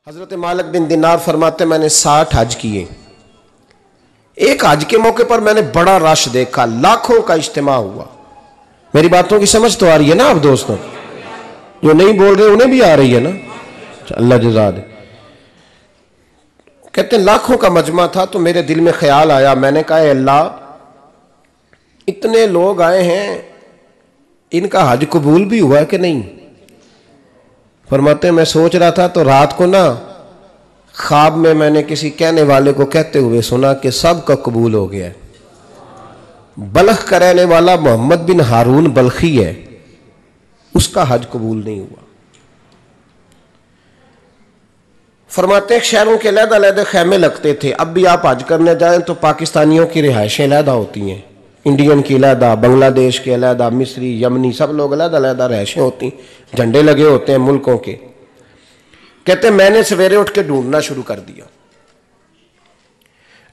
हजरत मालिक बिन दिनार फरमाते मैंने 60 हज किए। एक हज के मौके पर मैंने बड़ा रश देखा, लाखों का इज्तिमा हुआ। मेरी बातों की समझ तो आ रही है ना आप दोस्तों? जो नहीं बोल रहे उन्हें भी आ रही है ना? अल्लाह जज़ा दे। कहते हैं लाखों का मजमा था तो मेरे दिल में ख्याल आया, मैंने कहा अल्लाह इतने लोग आए हैं, इनका हज कबूल भी हुआ है कि नहीं? फरमाते मैं सोच रहा था तो रात को ना ख्वाब में मैंने किसी कहने वाले को कहते हुए सुना कि सब का कबूल हो गया है। बल्ख का रहने वाला मोहम्मद बिन हारून बल्खी है, उसका हज कबूल नहीं हुआ। फरमाते हैं शहरों के अलग-अलग खैमे लगते थे। अब भी आप हज करने जाएं तो पाकिस्तानियों की रिहाइशें अलग होती हैं, इंडियन की अलग, बांग्लादेश के अलग, मिस्री, यमनी, सब लोग अलग-अलग रिहाइशें होती, झंडे लगे होते हैं मुल्कों के। कहते मैंने सवेरे उठ के ढूंढना शुरू कर दिया,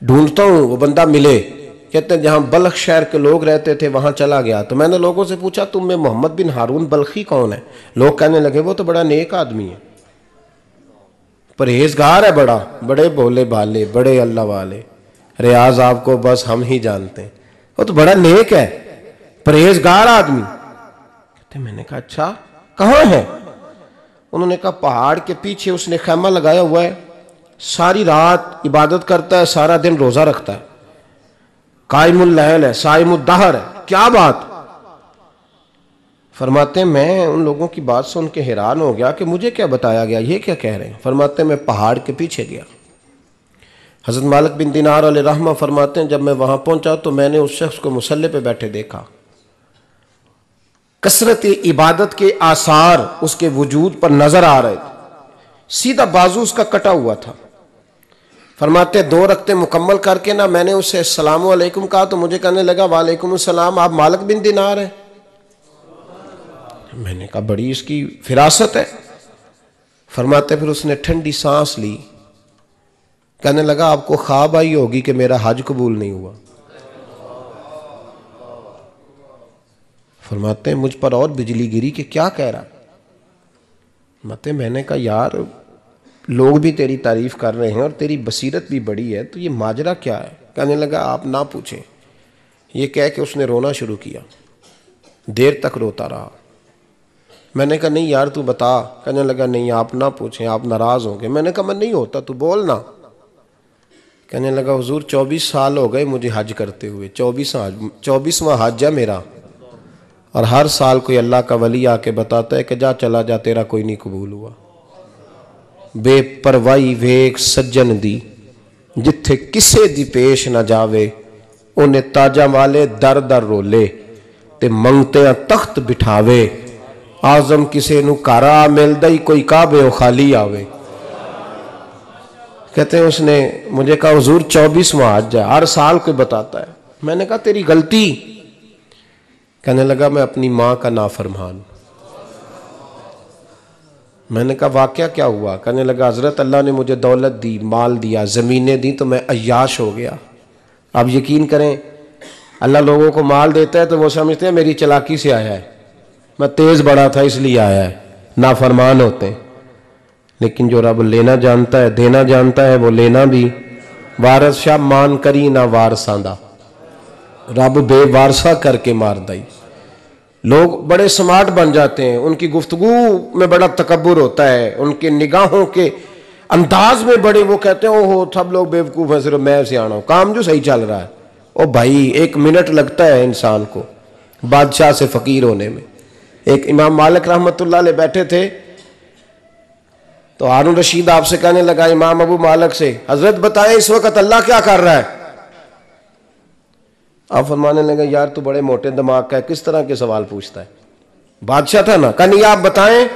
ढूंढता हूं वो बंदा मिले। कहते जहां बल्ख शहर के लोग रहते थे वहां चला गया तो मैंने लोगों से पूछा तुम में मोहम्मद बिन हारून बल्खी कौन है? लोग कहने लगे वो तो बड़ा नेक आदमी है, परहेजगार है, बड़े भोले भाले, बड़े अल्लाह वाले, रियाज आपको बस हम ही जानते हैं, वो तो बड़ा नेक है, परहेजगार आदमी। कहते मैंने कहा अच्छा कहां है? उन्होंने कहा पहाड़ के पीछे उसने खैमा लगाया हुआ है, सारी रात इबादत करता है, सारा दिन रोजा रखता है, कायमुल लैल है, साइमुद दहर है। क्या बात? फरमाते मैं उन लोगों की बात सुन के हैरान हो गया कि मुझे क्या बताया गया, ये क्या कह रहे हैं। फरमाते मैं पहाड़ के पीछे गया। हजरत मालिक बिन दिनार अलैहि रहमा फरमाते हैं जब मैं वहां पहुंचा तो मैंने उस शख्स को मुसल्ले पे बैठे देखा। कसरत इबादत के आसार उसके वजूद पर नजर आ रहे थे, सीधा बाजू उसका कटा हुआ था। फरमाते 2 रकते मुकम्मल करके ना मैंने उससे अस्सलामु अलैकुम कहा तो मुझे कहने लगा वालेकुम अस्सलाम, आप मालिक बिन दिनार हैं? मैंने कहा बड़ी इसकी फिरासत है। फरमाते फिर उसने ठंडी सांस ली, कहने लगा आपको ख्वाब आई होगी कि मेरा हज कबूल नहीं हुआ। फरमाते हैं मुझ पर और बिजली गिरी कि क्या कह रहा? फरमाते मैंने कहा यार लोग भी तेरी तारीफ कर रहे हैं और तेरी बसीरत भी बड़ी है, तो ये माजरा क्या है? कहने लगा आप ना पूछें। ये कह के उसने रोना शुरू किया, देर तक रोता रहा। मैंने कहा नहीं यार तू बता। कहने लगा नहीं आप ना पूछें, आप नाराज होंगे। मैंने कहा मैं नहीं होता, तू बोल ना। कहने लगा हुजूर 24 साल हो गए मुझे हज करते हुए, 24वां हज है मेरा, और हर साल कोई अल्लाह का वली आके बताता है कि जा चला जा तेरा कोई नहीं कबूल हुआ। बेपरवाही वेख सज्जन दी, जिथे किसे दी पेश ना जावे, उन्हें ताजा वाले दर दर रोले, ते मंगते तख्त बिठावे, आजम किसे नू कारा मिलदा ही कोई काबे खाली आवे। कहते हैं उसने मुझे कहा हुजूर 24वां हज है, हर साल कोई बताता है। मैंने कहा तेरी गलती। कहने लगा मैं अपनी मां का नाफरमान। मैंने कहा वाकया क्या हुआ? कहने लगा हजरत अल्लाह ने मुझे दौलत दी, माल दिया, जमीनें दी, तो मैं अय्याश हो गया। आप यकीन करें अल्लाह लोगों को माल देता है तो वो समझते हैं मेरी चालाकी से आया है, मैं तेज बड़ा था इसलिए आया है, नाफरमान होते हैं। लेकिन जो रब लेना जानता है, देना जानता है, वो लेना भी। वारस शाह मान करी ना वारसा दा, रब बेवारसा करके मार दई। लोग बड़े स्मार्ट बन जाते हैं, उनकी गुफ्तगू में बड़ा तकब्बुर होता है, उनके निगाहों के अंदाज में बड़े, वो कहते हैं ओहो सब लोग बेवकूफ़ हैं, सिर्फ मैं सियाना हूं, काम जो सही चल रहा है। ओ भाई 1 मिनट लगता है इंसान को बादशाह से फकीर होने में। एक इमाम मालिक रहमतुल्लाह अलैह बैठे थे तो हारून रशीद आपसे कहने लगा इमाम अबू मालिक से, हजरत बताएं इस वक्त अल्लाह क्या कर रहा है? आप फरमाने लगे यार तू बड़े मोटे दिमाग का है, किस तरह के सवाल पूछता है? बादशाह था ना। कहा नहीं आप बताएं।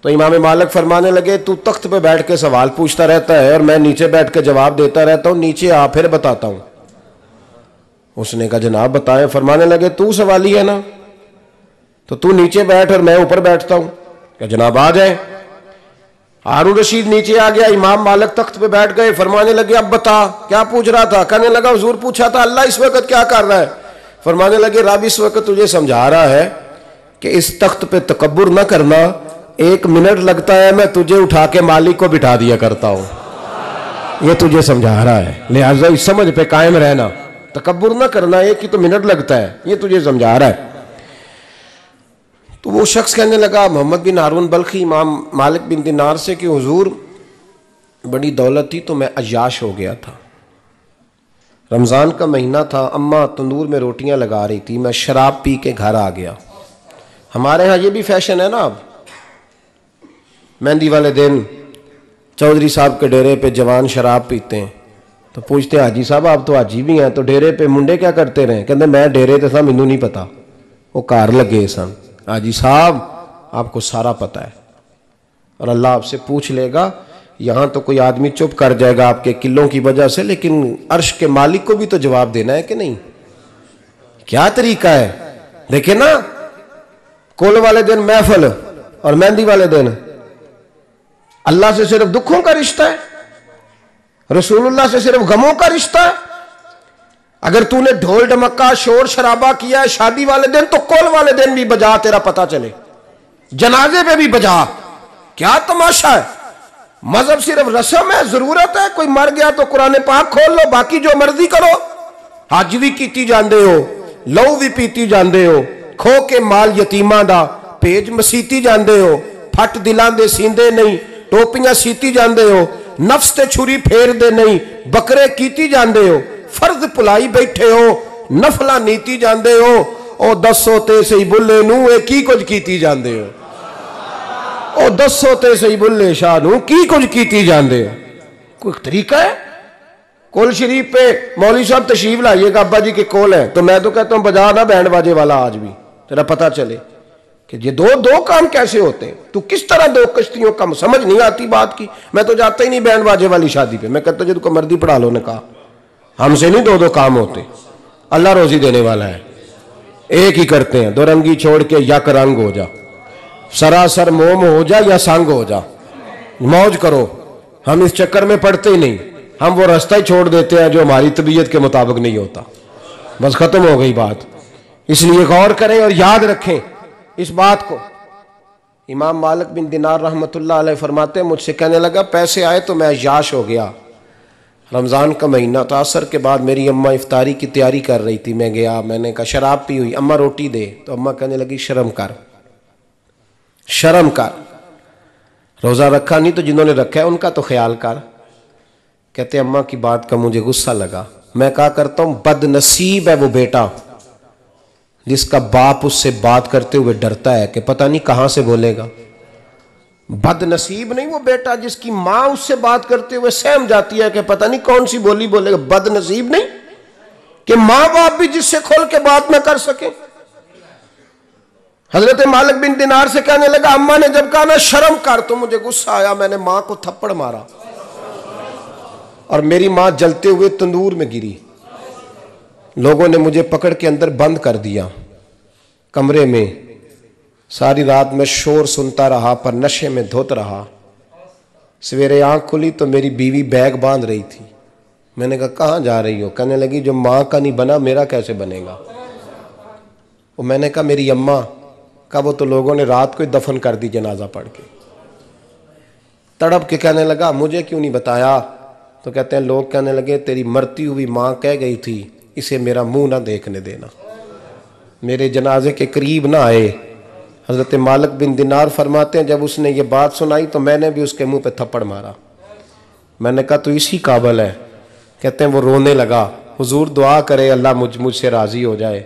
तो इमाम मालिक फरमाने लगे तू तख्त पे बैठ के सवाल पूछता रहता है और मैं नीचे बैठ के जवाब देता रहता हूं, नीचे आ फिर बताता हूं। उसने कहा जनाब बताएं। फरमाने लगे तू सवाली है ना, तो तू नीचे बैठ और मैं ऊपर बैठता हूं। क्या जनाब आ जाए। हारून रशीद नीचे आ गया, इमाम मालिक तख्त पे बैठ गए। फरमाने लगे अब बता क्या पूछ रहा था? कहने लगा हुजूर पूछा था अल्लाह इस वक्त क्या कर रहा है? फरमाने लगे रब इस वक्त तुझे समझा रहा है कि इस तख्त पे तकब्बुर न करना, 1 मिनट लगता है मैं तुझे उठा के मालिक को बिठा दिया करता हूं। ये तुझे समझा रहा है, लिहाजा इस समझ पे कायम रहना, तकब्बुर ना करना। 1 ही तो मिनट लगता है, ये तुझे समझा रहा है। तो वो शख्स कहने लगा मोहम्मद बिन हारून बल्खी इमाम मालिक बिन दिनार से कि हुजूर बड़ी दौलत थी तो मैं अय्याश हो गया था। रमज़ान का महीना था, अम्मा तंदूर में रोटियां लगा रही थी, मैं शराब पी के घर आ गया। हमारे यहाँ ये भी फैशन है ना, अब मेहंदी वाले दिन चौधरी साहब के डेरे पे जवान शराब पीते हैं तो पूछते हैं हाजी साहब आप तो हाजी भी हैं, तो डेरे पे मुंडे क्या करते रहे? कहते मैं डेरे तो था, मैनू नहीं पता, वो कार लगे सन। हाजी साहब आपको सारा पता है और अल्लाह आपसे पूछ लेगा। यहाँ तो कोई आदमी चुप कर जाएगा आपके किलों की वजह से, लेकिन अर्श के मालिक को भी तो जवाब देना है कि नहीं? क्या तरीका है? देखे ना, कोल वाले दिन महफिल और मेहंदी वाले दिन अल्लाह से सिर्फ दुखों का रिश्ता है, रसूलुल्लाह से सिर्फ गमों का रिश्ता है। अगर तूने ढोल ढमक्का शोर शराबा किया है शादी वाले दिन तो कोल वाले दिन भी बजा, तेरा पता चले, जनाजे पे भी बजा। क्या तमाशा है? मजहब सिर्फ रस्म है, जरूरत है। कोई मर गया तो कुरान पाक खोल लो, बाकी जो मर्जी करो। हज भी कीती जांदे हो, लहू भी पीती जांदे हो, खो के माल यतीमां दा भेज मसीती जांदे हो, फट दिलां दे सींदे नहीं, टोपियां सीती जांदे हो, नफ्स ते छुरी फेर दे नहीं, बकरे कीती जांदे हो, फर्ज भुलाई बैठे हो, नफला नीती जांदे हो, ओ दसो ते सही बुल्ले नू ए की कुछ कीती जांदे हो, ओ दसो ते सही बुल्ले शाह नू की कुछ कीती जांदे हो। कोई तरीका है? कोल शरीफ पे मौलवी साहब तशरीफ लाइएगा, अब्बा जी के कोल है, तो मैं तो कहता हूं बजा ना बैंड बाजे वाला आज भी, तेरा पता चले कि ये दो काम कैसे होते हैं। तू किस तरह 2 कश्तियों का, समझ नहीं आती बात की। मैं तो जाता ही नहीं बैंड बाजे वाली शादी पे, मैं कहता जिनको मर्दी पढ़ा लो ने कहा, हमसे नहीं 2 काम होते। अल्लाह रोजी देने वाला है, एक ही करते हैं, 2 रंगी छोड़ के यक रंग हो जा, सरासर मोम हो जा या संग हो जा, मौज करो। हम इस चक्कर में पड़ते ही नहीं, हम वो रास्ता ही छोड़ देते हैं जो हमारी तबीयत के मुताबिक नहीं होता, बस खत्म हो गई बात। इसलिए गौर करें और याद रखें इस बात को। इमाम मालिक बिन दिनार रहमतुल्लाह अलैह फरमाते हैं मुझसे कहने लगा पैसे आए तो मैं अय्याश हो गया। रमज़ान का महीना था, असर के बाद मेरी अम्मा इफ्तारी की तैयारी कर रही थी, मैं गया, मैंने कहा शराब पी हुई, अम्मा रोटी दे, तो अम्मा कहने लगी शर्म कर, शर्म कर, रोज़ा रखा नहीं तो जिन्होंने रखा है उनका तो ख्याल कर। कहते अम्मा की बात का मुझे गुस्सा लगा। मैं कहा करता हूं बदनसीब है वो बेटा जिसका बाप उससे बात करते हुए डरता है कि पता नहीं कहां से बोलेगा। बदनसीब नहीं वो बेटा जिसकी मां उससे बात करते हुए सहम जाती है कि पता नहीं कौन सी बोली बोलेगा। बदनसीब नहीं कि मां बाप भी जिससे खोल के बात ना कर सके। हजरत मालिक बिन दिनार से कहने लगा अम्मा ने जब कहा ना शर्म कर तो मुझे गुस्सा आया, मैंने मां को थप्पड़ मारा और मेरी मां जलते हुए तंदूर में गिरी। लोगों ने मुझे पकड़ के अंदर बंद कर दिया कमरे में। सारी रात मैं शोर सुनता रहा पर नशे में धुत रहा। सवेरे आंख खुली तो मेरी बीवी बैग बांध रही थी। मैंने कहा कहाँ जा रही हो? कहने लगी जो माँ का नहीं बना मेरा कैसे बनेगा। वो मैंने कहा मेरी अम्मा का, वो तो लोगों ने रात को ही दफन कर दी जनाजा पढ़ के। तड़प के कहने लगा मुझे क्यों नहीं बताया? तो कहते हैं लोग कहने लगे तेरी मरती हुई माँ कह गई थी इसे मेरा मुंह ना देखने देना, मेरे जनाजे के करीब ना आए। हज़रत मालिक बिन दिनार फरमाते हैं जब उसने ये बात सुनाई तो मैंने भी उसके मुंह पे थप्पड़ मारा। मैंने कहा तो इसी काबिल है। कहते हैं वो रोने लगा, हुजूर दुआ करे अल्लाह मुझसे राज़ी हो जाए।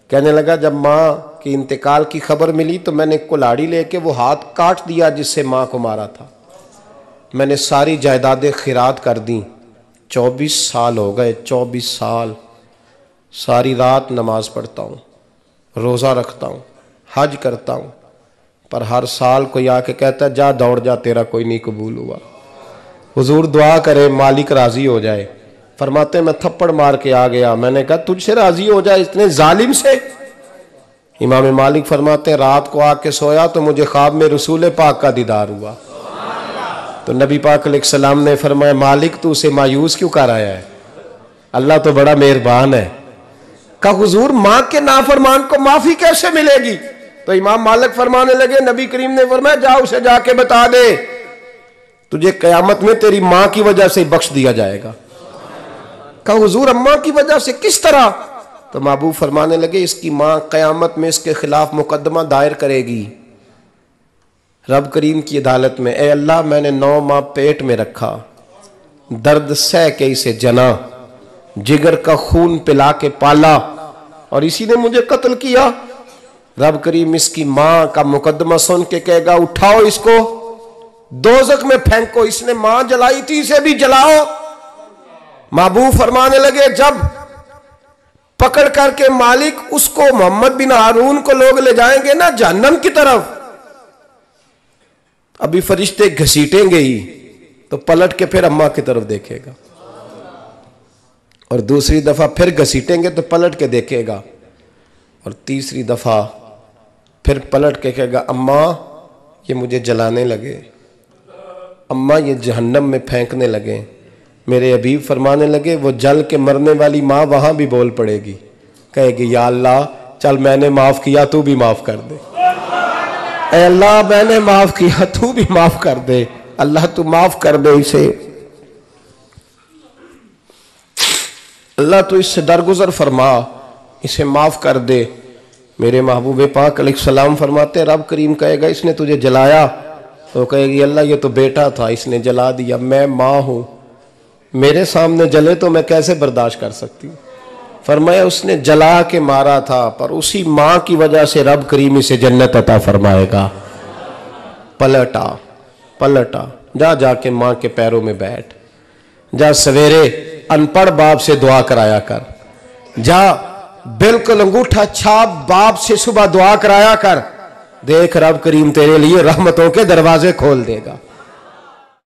कहने लगा जब माँ की इंतकाल की खबर मिली तो मैंने कुल्हाड़ी लेके वो हाथ काट दिया जिससे माँ को मारा था। मैंने सारी जायदादें खिरात कर दी। 24 साल हो गए, 24 साल। सारी रात नमाज पढ़ता हूँ, रोज़ा रखता हूँ, हज करता हूँ, पर हर साल कोई आके कहता है जा दौड़ जा तेरा कोई नहीं कबूल हुआ। हुजूर दुआ करे मालिक राज़ी हो जाए। फरमाते मैं थप्पड़ मार के आ गया। मैंने कहा तुझसे राज़ी हो जाए इतने जालिम से? इमाम मालिक फरमाते हैं रात को आके सोया तो मुझे ख्वाब में रसूल पाक का दीदार हुआ। तो नबी पाक अलैहिस्सलाम ने फरमाया मालिक तू उसे मायूस क्यों कर आया है? अल्लाह तो बड़ा मेहरबान है। कहा हुजूर माँ के नाफरमान को माफ़ी कैसे मिलेगी? तो इमाम मालिक फरमाने लगे, नबी करीम ने फरमाया जा उसे जाके बता दे तुझे कयामत में तेरी मां की वजह से बख्श दिया जाएगा। कहा हुजूर अम्मा की वजह से, किस तरह? तो महबूब फरमाने लगे इसकी मां कयामत में इसके खिलाफ मुकदमा दायर करेगी रब करीम की अदालत में, ए अल्लाह मैंने 9 माह पेट में रखा, दर्द सह के इसे जना, जिगर का खून पिला के पाला और इसी ने मुझे कत्ल किया। रब करीम इसकी मां का मुकदमा सुन के कहेगा उठाओ इसको दोज़ख में फेंको, इसने मां जलाई थी इसे भी जलाओ। महबूब फरमाने लगे जब पकड़ करके मालिक उसको मोहम्मद बिन हारून को लोग ले जाएंगे ना जहन्नम की तरफ, अभी फरिश्ते घसीटेंगे ही तो पलट के फिर अम्मा की तरफ देखेगा और दूसरी दफा फिर घसीटेंगे तो पलट के देखेगा और तीसरी दफा फिर पलट के कहेगा अम्मा ये मुझे जलाने लगे, अम्मा ये जहन्नम में फेंकने लगे। मेरे हबीब फरमाने लगे वो जल के मरने वाली माँ वहां भी बोल पड़ेगी, कहेगी या अल्लाह चल मैंने माफ किया तू भी माफ कर दे, ऐ अल्लाह मैंने माफ किया तू भी माफ कर दे, अल्लाह तू माफ कर दे इसे, अल्लाह तू इससे दरगुजर फरमा, इसे माफ कर दे। मेरे महबूब पाक अलैहिस्सलाम फरमाते रब करीम कहेगा इसने तुझे जलाया, तो कहेगी अल्लाह ये तो बेटा था इसने जला दिया, मैं माँ हूं मेरे सामने जले तो मैं कैसे बर्दाश्त कर सकती हूँ। फरमाया उसने जला के मारा था पर उसी माँ की वजह से रब करीम इसे जन्नत अता फरमाएगा। पलटा पलटा जा जाके माँ के पैरों में बैठ, जा सवेरे अनपढ़ बाप से दुआ कराया कर, जा बिल्कुल अंगूठा छाप बाप से सुबह दुआ कराया कर, देख रब करीम तेरे लिए रहमतों के दरवाजे खोल देगा।